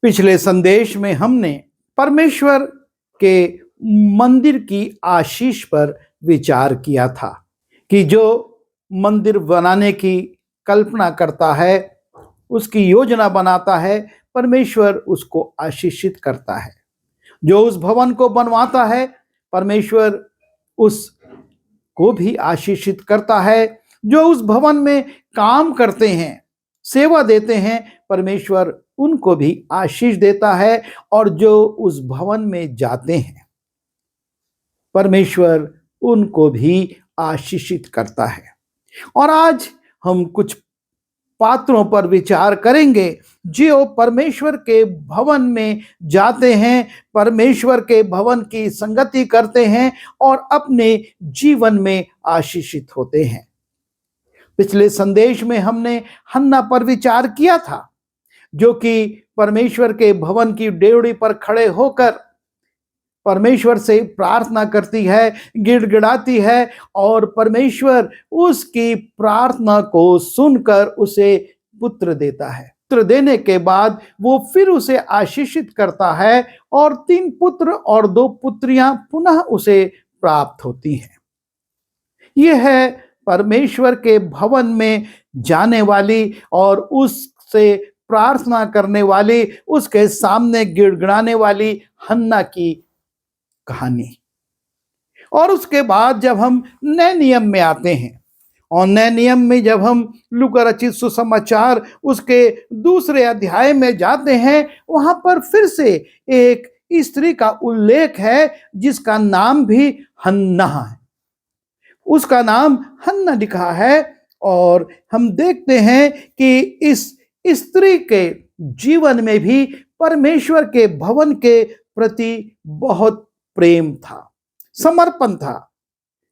पिछले संदेश में हमने परमेश्वर के मंदिर की आशीष पर विचार किया था कि जो मंदिर बनाने की कल्पना करता है, उसकी योजना बनाता है, परमेश्वर उसको आशीषित करता है। जो उस भवन को बनवाता है, परमेश्वर उसको भी आशीषित करता है। जो उस भवन में काम करते हैं, सेवा देते हैं, परमेश्वर उनको भी आशीष देता है। और जो उस भवन में जाते हैं, परमेश्वर उनको भी आशीषित करता है। और आज हम कुछ पात्रों पर विचार करेंगे जो परमेश्वर के भवन में जाते हैं, परमेश्वर के भवन की संगति करते हैं और अपने जीवन में आशीषित होते हैं। पिछले संदेश में हमने हन्ना पर विचार किया था, जो कि परमेश्वर के भवन की डेवढ़ी पर खड़े होकर परमेश्वर से प्रार्थना करती है, गिड़गिड़ाती है, और परमेश्वर उसकी प्रार्थना को सुनकर उसे पुत्र देता है। पुत्र देने के बाद वो फिर उसे आशीषित करता है और 3 पुत्र और 2 पुत्रियां पुनः उसे प्राप्त होती हैं। यह है परमेश्वर के भवन में जाने वाली और उससे प्रार्थना करने वाली, उसके सामने गिड़गिड़ाने वाली हन्ना की कहानी। और उसके बाद जब हम नए नियम में आते हैं और नए नियम में जब हम लूका रचित सुसमाचार उसके 2 अध्याय में जाते हैं, वहां पर फिर से एक स्त्री का उल्लेख है जिसका नाम भी हन्ना है। उसका नाम हन्ना लिखा है और हम देखते हैं कि इस स्त्री के जीवन में भी परमेश्वर के भवन के प्रति बहुत प्रेम था, समर्पण था।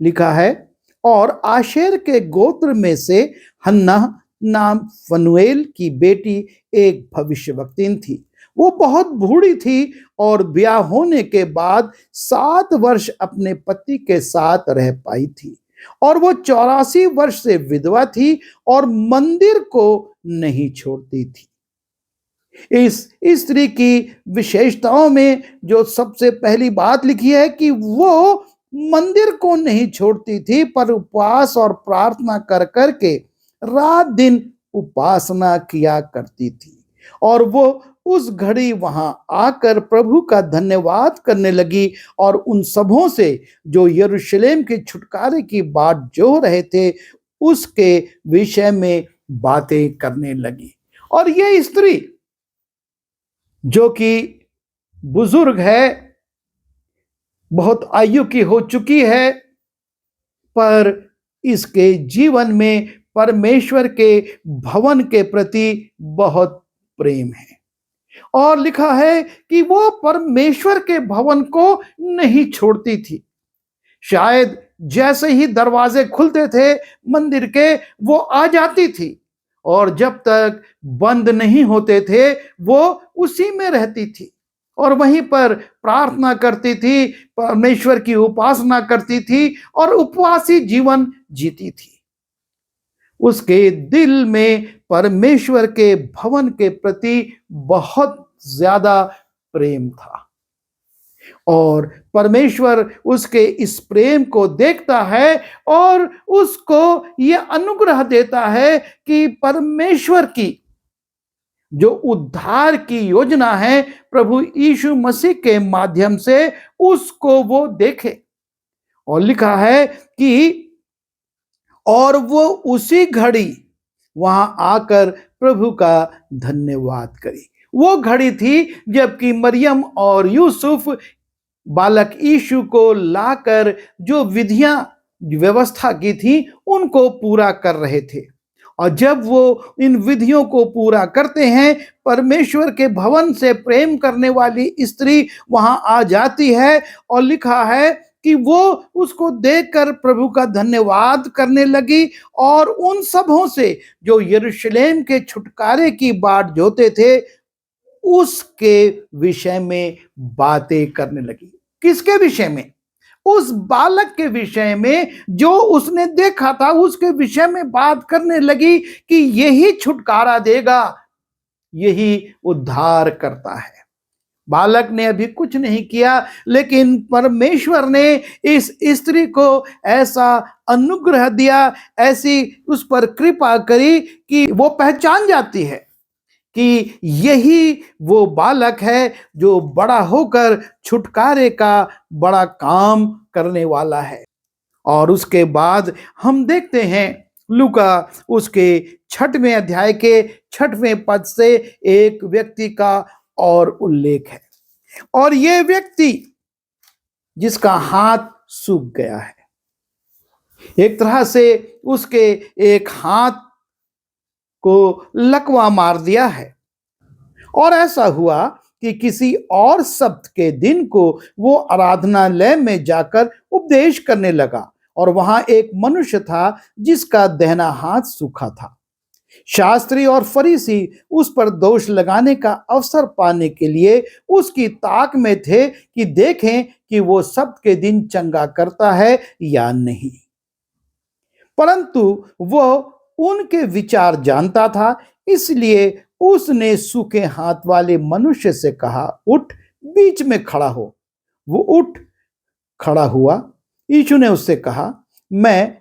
लिखा है, और आशेर के गोत्र में से हन्ना नाम फनुएल की बेटी एक भविष्यवक्तिन थी। वो बहुत बूढ़ी थी और ब्याह होने के बाद 7 वर्ष अपने पति के साथ रह पाई थी, और वो 84 वर्ष से विधवा थी और मंदिर को नहीं छोड़ती थी। इस स्त्री की विशेषताओं में जो सबसे पहली बात लिखी है कि वो मंदिर को नहीं छोड़ती थी, पर उपवास और प्रार्थना कर करके रात दिन उपासना किया करती थी। और वो उस घड़ी वहां आकर प्रभु का धन्यवाद करने लगी और उन सबों से जो यरूशलेम के छुटकारे की बात जो रहे थे उसके विषय में बातें करने लगी। और ये स्त्री जो कि बुजुर्ग है, बहुत आयु की हो चुकी है, पर इसके जीवन में परमेश्वर के भवन के प्रति बहुत प्रेम है। और लिखा है कि वो परमेश्वर के भवन को नहीं छोड़ती थी। शायद जैसे ही दरवाजे खुलते थे मंदिर के, वो आ जाती थी, और जब तक बंद नहीं होते थे वो उसी में रहती थी और वहीं पर प्रार्थना करती थी, परमेश्वर की उपासना करती थी और उपवासी जीवन जीती थी। उसके दिल में परमेश्वर के भवन के प्रति बहुत ज्यादा प्रेम था, और परमेश्वर उसके इस प्रेम को देखता है और उसको यह अनुग्रह देता है कि परमेश्वर की जो उद्धार की योजना है प्रभु यीशु मसीह के माध्यम से उसको वो देखे। और लिखा है कि और वो उसी घड़ी वहां आकर प्रभु का धन्यवाद करी। वो घड़ी थी जबकि मरियम और यूसुफ बालक यीशु को लाकर जो विधियां व्यवस्था की थी उनको पूरा कर रहे थे, और जब वो इन विधियों को पूरा करते हैं, परमेश्वर के भवन से प्रेम करने वाली स्त्री वहां आ जाती है। और लिखा है कि वो उसको देखकर प्रभु का धन्यवाद करने लगी और उन सबों से जो यरूशलेम के छुटकारे की बाट जोते थे उसके विषय में बातें करने लगी। किसके विषय में? उस बालक के विषय में जो उसने देखा था, उसके विषय में बात करने लगी कि यही छुटकारा देगा, यही उद्धार करता है। बालक ने अभी कुछ नहीं किया, लेकिन परमेश्वर ने इस स्त्री को ऐसा अनुग्रह दिया, ऐसी उस पर कृपा करी कि वो पहचान जाती है कि यही वो बालक है जो बड़ा होकर छुटकारे का बड़ा काम करने वाला है। और उसके बाद हम देखते हैं लूका उसके 6वें अध्याय के 6वें पद से एक व्यक्ति का और उल्लेख है। और ये व्यक्ति जिसका हाथ सूख गया है, एक तरह से उसके एक हाथ को लकवा मार दिया है। और ऐसा हुआ कि किसी और सप्त के दिन को वो आराधनालय में जाकर उपदेश करने लगा, और वहां एक मनुष्य था जिसका दाहिना हाथ सूखा था। शास्त्री और फरीसी उस पर दोष लगाने का अवसर पाने के लिए उसकी ताक में थे कि देखें कि वो सप्त के दिन चंगा करता है या नहीं। परंतु वो उनके विचार जानता था, इसलिए उसने सूखे हाथ वाले मनुष्य से कहा, उठ, बीच में खड़ा हो। वो उठ खड़ा हुआ। यीशु ने उससे कहा, मैं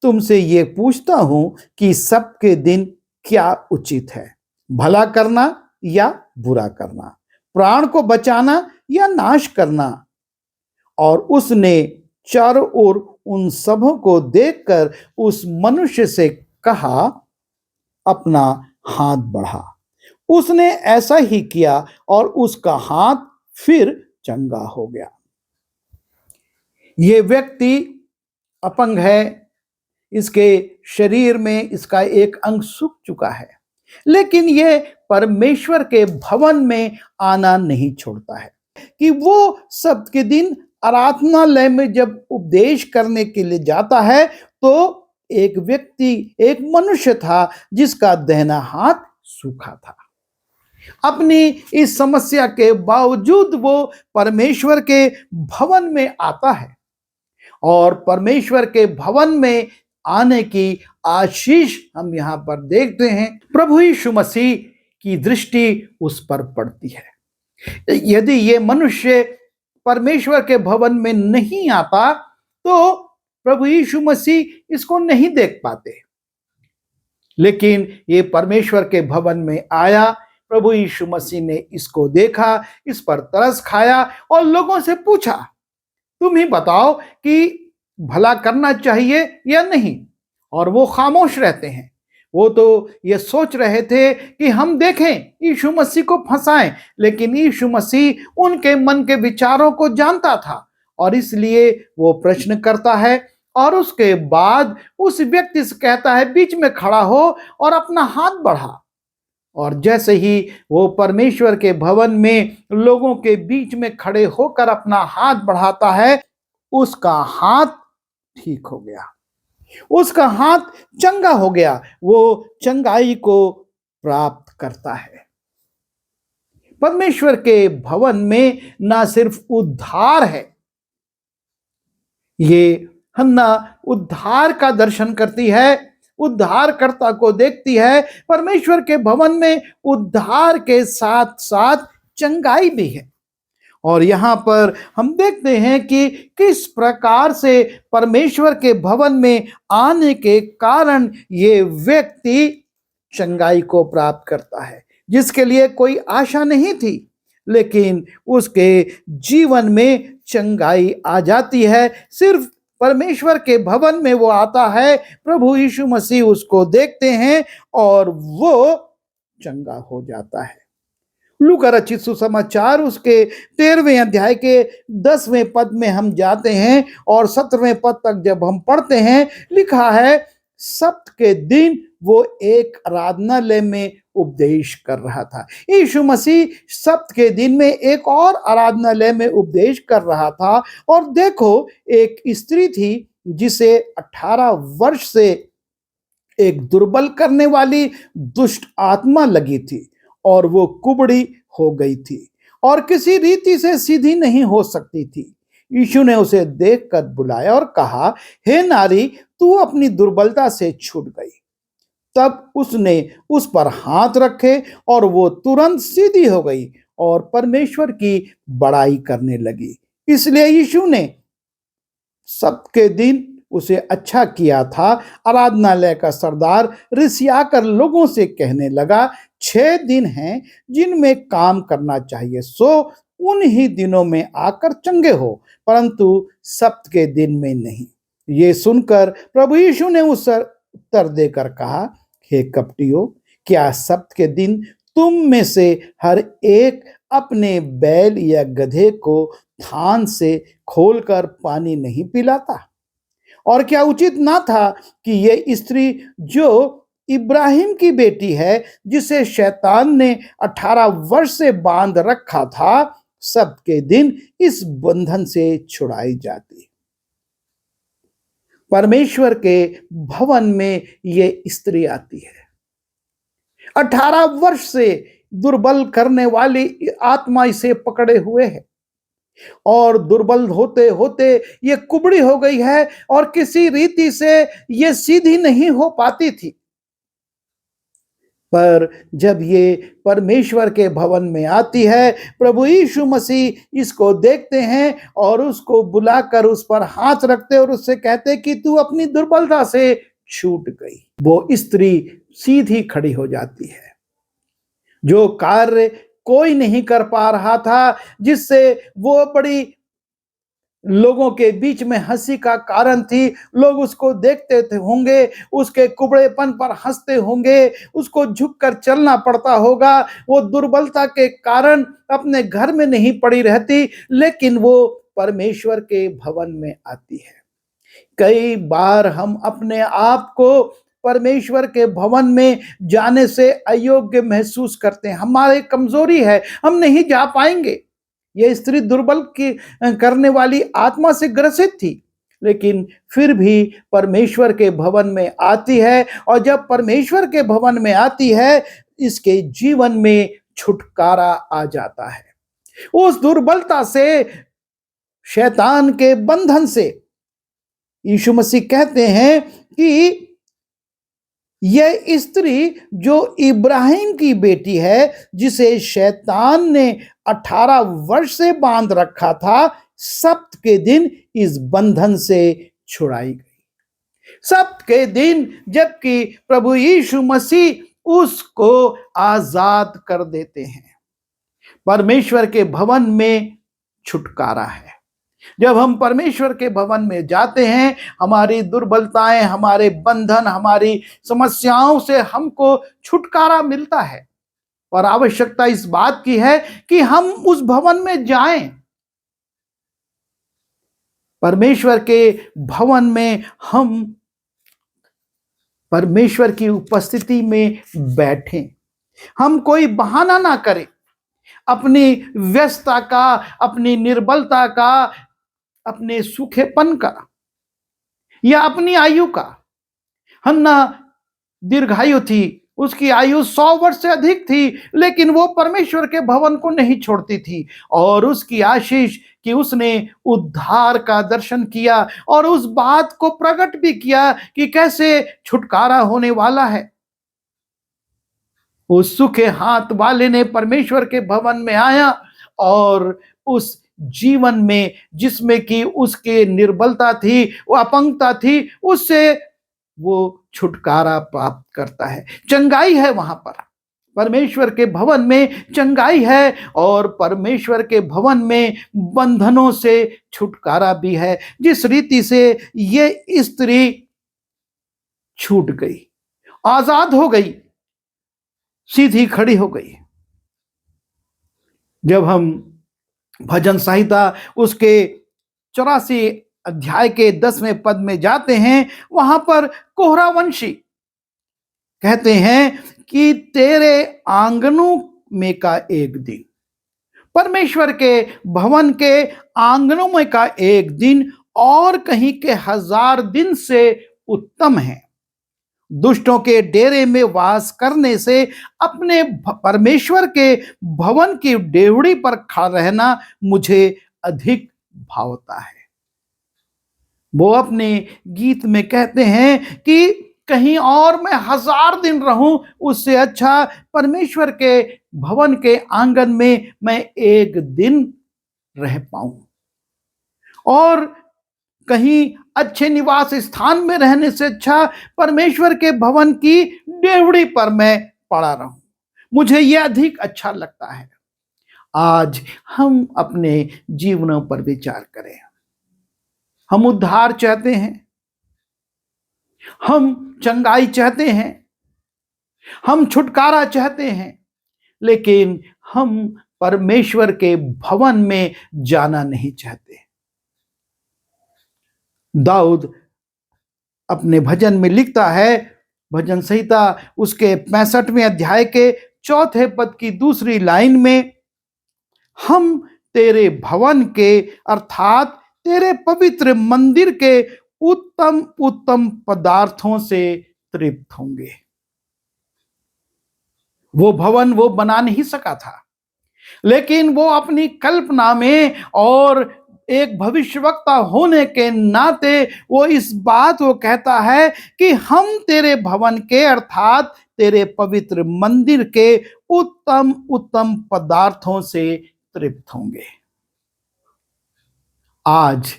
तुमसे ये पूछता हूं कि सबके दिन क्या उचित है, भला करना या बुरा करना, प्राण को बचाना या नाश करना? और उसने चारों ओर उन सबों को देखकर उस मनुष्य से कहा, अपना हाथ बढ़ा। उसने ऐसा ही किया और उसका हाथ फिर चंगा हो गया। ये व्यक्ति अपंग है, इसके शरीर में इसका एक अंग सूख चुका है, लेकिन ये परमेश्वर के भवन में आना नहीं छोड़ता है। कि वो सब्त के दिन आराधनालय में जब उपदेश करने के लिए जाता है तो एक व्यक्ति, एक मनुष्य था जिसका दाहिना हाथ सूखा था। अपनी इस समस्या के बावजूद वो परमेश्वर के भवन में आता है, और परमेश्वर के भवन में आने की आशीष हम यहां पर देखते हैं। प्रभु यीशु मसीह की दृष्टि उस पर पड़ती है। यदि ये मनुष्य परमेश्वर के भवन में नहीं आता तो प्रभु यीशु मसीह इसको नहीं देख पाते, लेकिन ये परमेश्वर के भवन में आया। प्रभु यीशु मसीह ने इसको देखा, इस पर तरस खाया और लोगों से पूछा, तुम ही बताओ कि भला करना चाहिए या नहीं? और वो खामोश रहते हैं। वो तो ये सोच रहे थे कि हम देखें, यीशु मसीह को फंसाएं, लेकिन यीशु मसीह उनके मन के विचारों को जानता था, और इसलिए वो प्रश्न करता है और उसके बाद उस व्यक्ति से कहता है, बीच में खड़ा हो और अपना हाथ बढ़ा। और जैसे ही वो परमेश्वर के भवन में लोगों के बीच में खड़े होकर अपना हाथ बढ़ाता है, उसका हाथ ठीक हो गया, उसका हाथ चंगा हो गया। वो चंगाई को प्राप्त करता है। परमेश्वर के भवन में ना सिर्फ उद्धार है, ये हन्ना उद्धार का दर्शन करती है, उद्धारकर्ता को देखती है। परमेश्वर के भवन में उद्धार के साथ साथ चंगाई भी है। और यहां पर हम देखते हैं कि किस प्रकार से परमेश्वर के भवन में आने के कारण ये व्यक्ति चंगाई को प्राप्त करता है, जिसके लिए कोई आशा नहीं थी, लेकिन उसके जीवन में चंगाई आ जाती है। सिर्फ परमेश्वर के भवन में वो आता है, प्रभु यीशु मसीह उसको देखते हैं और वो चंगा हो जाता है। लूका रचित सुसमाचार उसके 13वें अध्याय के 10वें पद में हम जाते हैं और 17वें पद तक जब हम पढ़ते हैं, लिखा है, सप्त के दिन वो एक आराधनालय में उपदेश कर रहा था। यीशु मसीह सप्त के दिन में एक और आराधनालय में उपदेश कर रहा था, और देखो, एक स्त्री थी जिसे 18 वर्ष से एक दुर्बल करने वाली दुष्ट आत्मा लगी थी, और वो कुबड़ी हो गई थी और किसी रीति से सीधी नहीं हो सकती थी। यीशु ने उसे देखकर बुलाया और कहा, हे नारी, तू अपनी दुर्बलता से छूट गई। तब उसने उस पर हाथ रखे और वो तुरंत सीधी हो गई और परमेश्वर की बड़ाई करने लगी। इसलिए यीशु ने सबके दिन उसे अच्छा किया था। आराधनालय का सरदार रिसियाकर लोगों से कहने लगा, 6 दिन हैं जिनमें काम करना चाहिए, सो उन ही दिनों में आकर चंगे हो, परंतु सब्त के दिन में नहीं। ये सुनकर प्रभु यीशु ने उस उत्तर देकर कहा, हे कपटियों, क्या सब्त के दिन तुम में से हर एक अपने बैल या गधे को थान से खोलकर पानी नहीं पिलाता? और क्या उचित ना था कि ये स्त्री जो इब्राहिम की बेटी है, जिसे शैतान ने 18 वर्ष से बांध रखा था, सब्त के दिन इस बंधन से छुड़ाई जाती? परमेश्वर के भवन में ये स्त्री आती है। 18 वर्ष से दुर्बल करने वाली आत्मा इसे पकड़े हुए है और दुर्बल होते होते ये कुबड़ी हो गई है और किसी रीति से ये सीधी नहीं हो पाती थी। पर जब ये परमेश्वर के भवन में आती है, प्रभु यीशु मसीह इसको देखते हैं और उसको बुलाकर उस पर हाथ रखते और उससे कहते कि तू अपनी दुर्बलता से छूट गई। वो स्त्री सीधी खड़ी हो जाती है। जो कार्य कोई नहीं कर पा रहा था, जिससे वो बड़ी लोगों के बीच में हंसी का कारण थी, लोग उसको देखते थे होंगे, उसके कुबड़ेपन पर हंसते होंगे, उसको झुककर चलना पड़ता होगा, वो दुर्बलता के कारण अपने घर में नहीं पड़ी रहती, लेकिन वो परमेश्वर के भवन में आती है। कई बार हम अपने आप को परमेश्वर के भवन में जाने से अयोग्य महसूस करते हैं। हमारी कमजोरी है, हम नहीं जा पाएंगे। यह स्त्री दुर्बल की करने वाली आत्मा से ग्रसित थी, लेकिन फिर भी परमेश्वर के भवन में आती है और जब परमेश्वर के भवन में आती है, इसके जीवन में छुटकारा आ जाता है। उस दुर्बलता से, शैतान के बंधन से यीशु मसीह कहते हैं कि यह स्त्री जो इब्राहिम की बेटी है, जिसे शैतान ने 18 वर्ष से बांध रखा था, सब्त के दिन इस बंधन से छुड़ाई गई। सब्त के दिन जबकि प्रभु यीशु मसीह उसको आजाद कर देते हैं। परमेश्वर के भवन में छुटकारा है। जब हम परमेश्वर के भवन में जाते हैं, हमारी दुर्बलताएं, हमारे बंधन, हमारी समस्याओं से हमको छुटकारा मिलता है। और आवश्यकता इस बात की है कि हम उस भवन में जाएं। परमेश्वर के भवन में हम परमेश्वर की उपस्थिति में बैठें। हम कोई बहाना ना करें अपनी व्यस्तता का, अपनी निर्बलता का, अपने सूखेपन का या अपनी आयु का। हन्ना दीर्घायु थी, उसकी आयु 100 वर्ष से अधिक थी, लेकिन वो परमेश्वर के भवन को नहीं छोड़ती थी और उसकी आशीष कि उसने उद्धार का दर्शन किया और उस बात को प्रकट भी किया कि कैसे छुटकारा होने वाला है। उस सूखे हाथ वाले ने परमेश्वर के भवन में आया और उस जीवन में जिसमें कि उसके निर्बलता थी, वो अपंगता थी, उससे वो छुटकारा प्राप्त करता है। चंगाई है वहां पर, परमेश्वर के भवन में चंगाई है और परमेश्वर के भवन में बंधनों से छुटकारा भी है। जिस रीति से ये स्त्री छूट गई, आजाद हो गई, सीधी खड़ी हो गई। जब हम भजन संहिता उसके 84 अध्याय के 10वें पद में जाते हैं, वहां पर कोहरा वंशी कहते हैं कि तेरे आंगनों में का एक दिन, परमेश्वर के भवन के आंगनों में का एक दिन और कहीं के 1000 दिन से उत्तम है। दुष्टों के डेरे में वास करने से अपने परमेश्वर के भवन की डेवड़ी पर खड़ा रहना मुझे अधिक भावता है। वो अपने गीत में कहते हैं कि कहीं और मैं 1000 दिन रहूं, उससे अच्छा परमेश्वर के भवन के आंगन में मैं एक दिन रह पाऊं। और कहीं अच्छे निवास स्थान में रहने से अच्छा परमेश्वर के भवन की डेवढ़ी पर मैं पड़ा रहूं, मुझे यह अधिक अच्छा लगता है। आज हम अपने जीवनों पर विचार करें। हम उद्धार चाहते हैं, हम चंगाई चाहते हैं, हम छुटकारा चाहते हैं, लेकिन हम परमेश्वर के भवन में जाना नहीं चाहते। दाऊद अपने भजन में लिखता है, भजन संहिता उसके 65वें अध्याय के 4 पद की दूसरी लाइन में, हम तेरे भवन के अर्थात तेरे पवित्र मंदिर के उत्तम उत्तम पदार्थों से तृप्त होंगे। वो भवन वो बना नहीं सका था, लेकिन वो अपनी कल्पना में और एक भविष्यवक्ता होने के नाते वो इस बात को कहता है कि हम तेरे भवन के अर्थात तेरे पवित्र मंदिर के उत्तम उत्तम पदार्थों से तृप्त होंगे। आज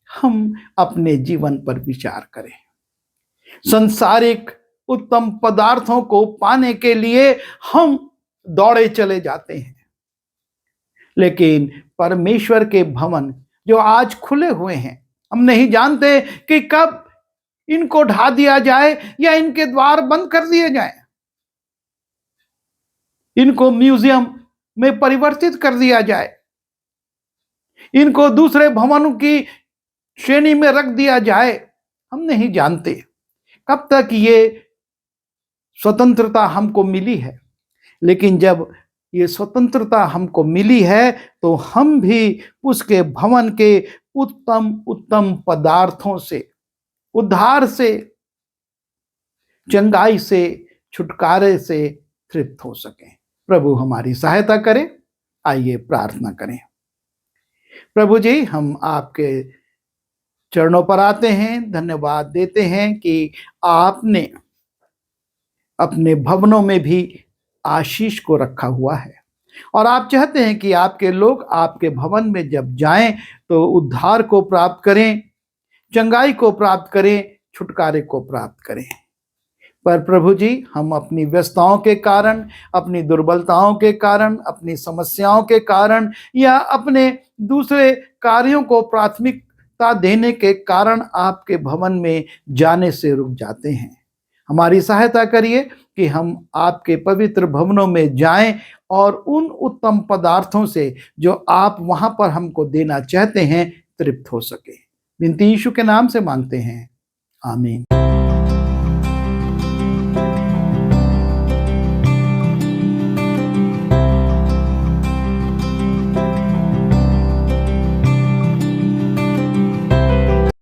हम अपने जीवन पर विचार करें। संसारिक उत्तम पदार्थों को पाने के लिए हम दौड़े चले जाते हैं, लेकिन परमेश्वर के भवन जो आज खुले हुए हैं, हम नहीं जानते कि कब इनको ढा दिया जाए या इनके द्वार बंद कर दिए जाए, इनको म्यूजियम में परिवर्तित कर दिया जाए, इनको दूसरे भवनों की श्रेणी में रख दिया जाए। हम नहीं जानते कब तक ये स्वतंत्रता हमको मिली है, लेकिन जब ये स्वतंत्रता हमको मिली है तो हम भी उसके भवन के उत्तम उत्तम पदार्थों से, उद्धार से, चंगाई से, छुटकारे से तृप्त हो सकें। प्रभु हमारी सहायता करे। आइए प्रार्थना करें। प्रभु जी, हम आपके चरणों पर आते हैं, धन्यवाद देते हैं कि आपने अपने भवनों में भी आशीष को रखा हुआ है, और आप चाहते हैं कि आपके लोग आपके भवन में जब जाएं तो उद्धार को प्राप्त करें, चंगाई को प्राप्त करें, छुटकारे को प्राप्त करें। पर प्रभु जी, हम अपनी व्यस्तताओं के कारण, अपनी दुर्बलताओं के कारण, अपनी समस्याओं के कारण या अपने दूसरे कार्यों को प्राथमिकता देने के कारण आपके भवन में जाने से रुक जाते हैं। हमारी सहायता करिए कि हम आपके पवित्र भवनों में जाएं और उन उत्तम पदार्थों से जो आप वहां पर हमको देना चाहते हैं तृप्त हो सके। विनती यीशु के नाम से मांगते हैं, आमीन।